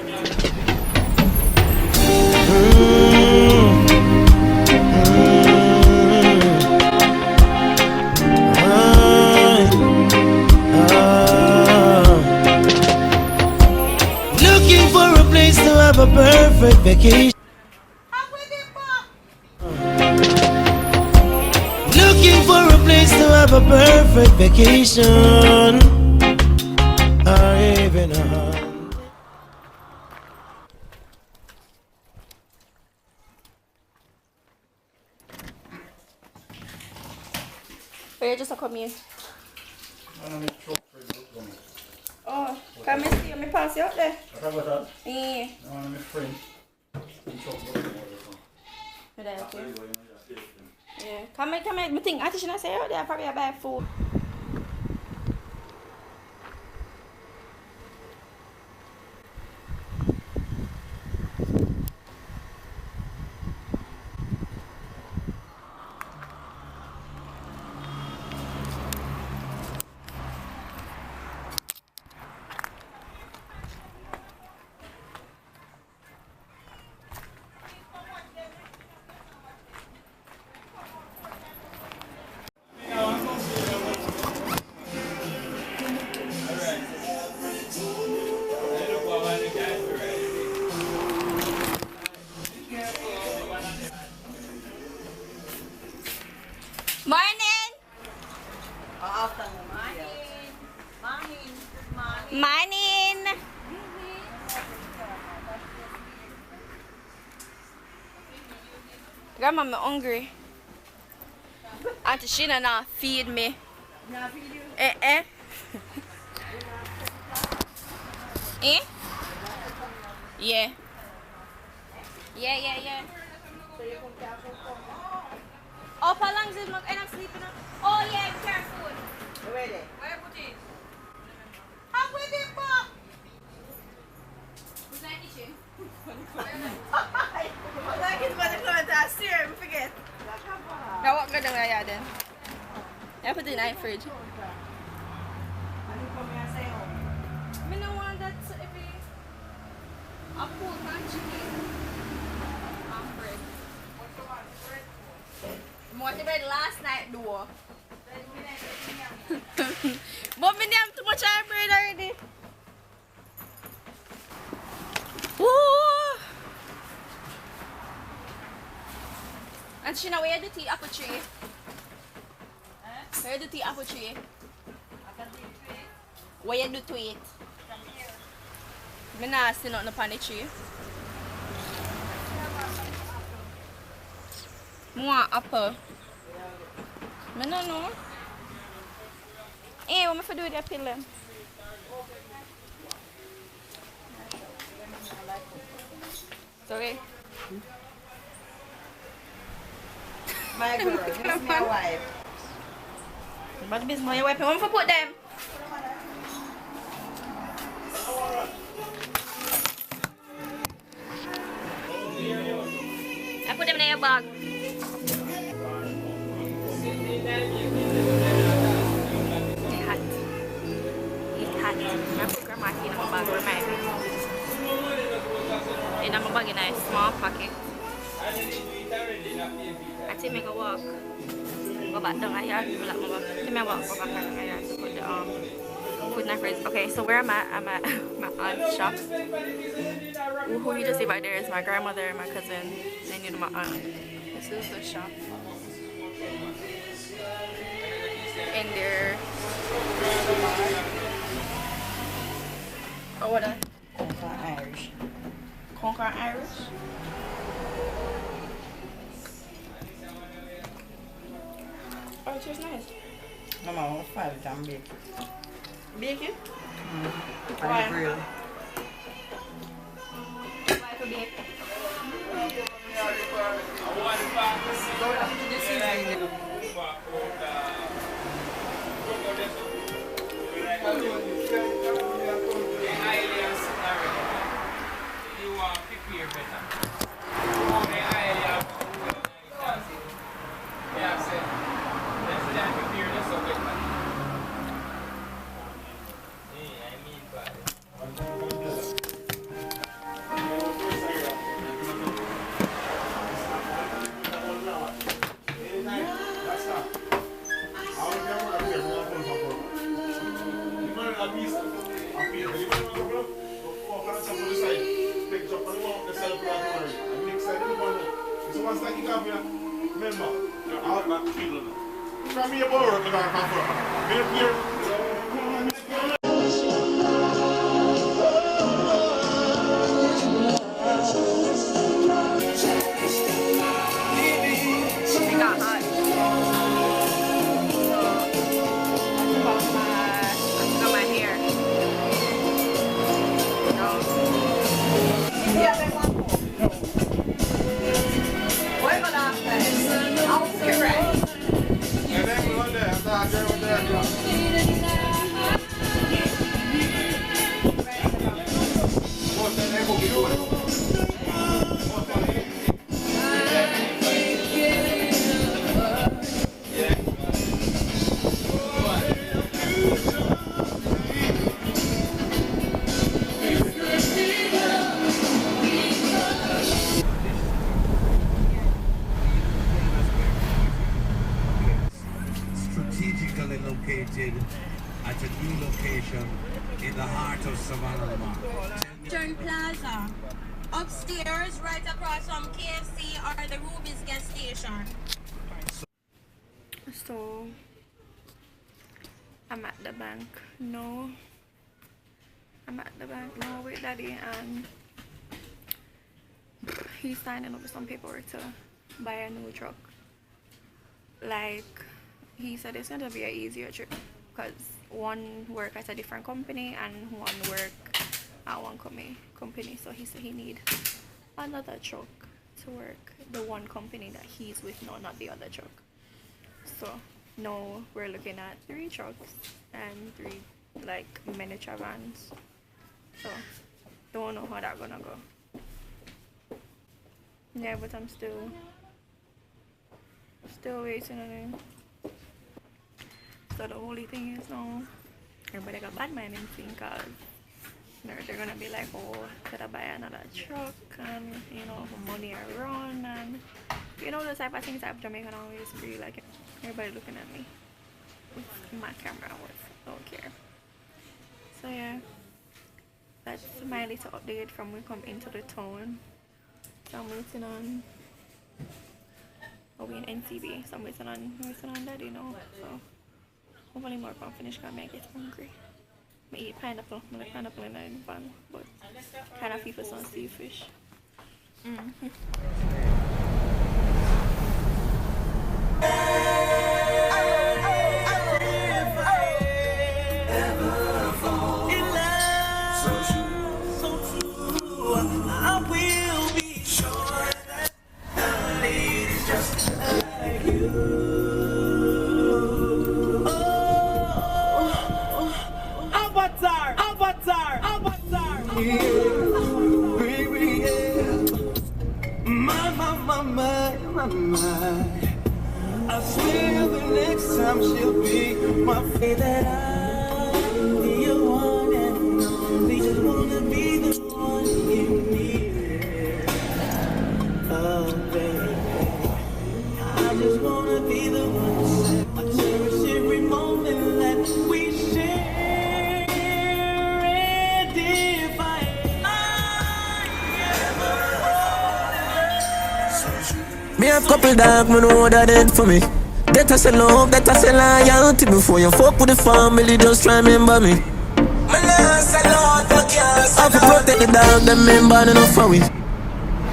hot. Looking for a place to have a perfect vacation. Looking for a place to have a perfect vacation. Or even a home. Where you just come in? Oh, come and see me pass you out there. Yeah. There, okay. Yeah. Come here. I think I should say out there probably I buy food. Morning. Morning. Grandma, I'm hungry. Auntie Sheena now feed me. Eh? Eh? Yeah. Yeah. Oh, how long is it end up sleeping? Oh, yeah, careful. Where you put it? I'm with it, Pop. Who's that kitchen? Like it's going to go into a serum, forget. Now what good are you then? I put it in the fridge. I don't want that to be a cool chicken and bread. More the bread last night though. But me have too much bread already. Woo! And Shina, where you do tea apple tree? Where you do tea apple tree? Where you do to it? I not see nothing upon the tree. I want apple. I don't know. Hey, what am I do with your pillow? Sorry. My girl, this is my wife. But this is my wife. Where am I put them? I put them in your bag. It's hot. I put grandma in my bag. Remind me. In my bag in a small pocket. I think I go walk. Go back down here. Let me walk. Go back down here to put the food in the fridge. Okay, so where am I? I'm at my aunt's shop. Who you just see right there is my grandmother, my cousin, and you know my aunt. This is the shop. And there. Oh, what? Irish. Concord Irish. Oh, it tastes nice. Mama, I'll fry it and bake it. Bake it? Why? Grill. Why to bake? It got hot. I took my hair. Yeah, they want more. Wait for that. I'll correct. Strategically located at a new location in the heart of Savannah, Lamar. Turn Plaza. Upstairs, right across from KFC or the Ruby's gas station. So I'm at the bank. No. I'm at the bank now with Daddy, and he's signing over some paperwork to buy a new truck. Like, he said it's going to be an easier trip because one work at a different company and one work at one company. So he said he need another truck to work the one company that he's with now, not the other truck. So now we're looking at 3 trucks and 3 like miniature vans. So don't know how that's gonna go. Yeah, but I'm still waiting on it. So the only thing is now everybody got bad mind in cause they're gonna be like, oh, could I buy another truck, and you know, money around, and you know the type of things that Jamaican always be like, everybody looking at me with my camera with, don't care. So yeah, that's my little update from we come into the town. So I'm waiting on, we in NCB, so I'm waiting on Daddy now. So hopefully more can finish because I get hungry. I eat pineapple, I like pineapple in the pan, but kind of feel for some sea fish. I swear the next time she'll be my favorite. That I'll be your one and only. Just wanna be the one you need. Oh, baby, I just wanna be the one. I cherish every moment that we share. And if I me a couple dog, me know what that did for me. That I say love, that I say loyalty. Before you fuck with the family, just try remember me. I have to protect the dog, them member enough for we.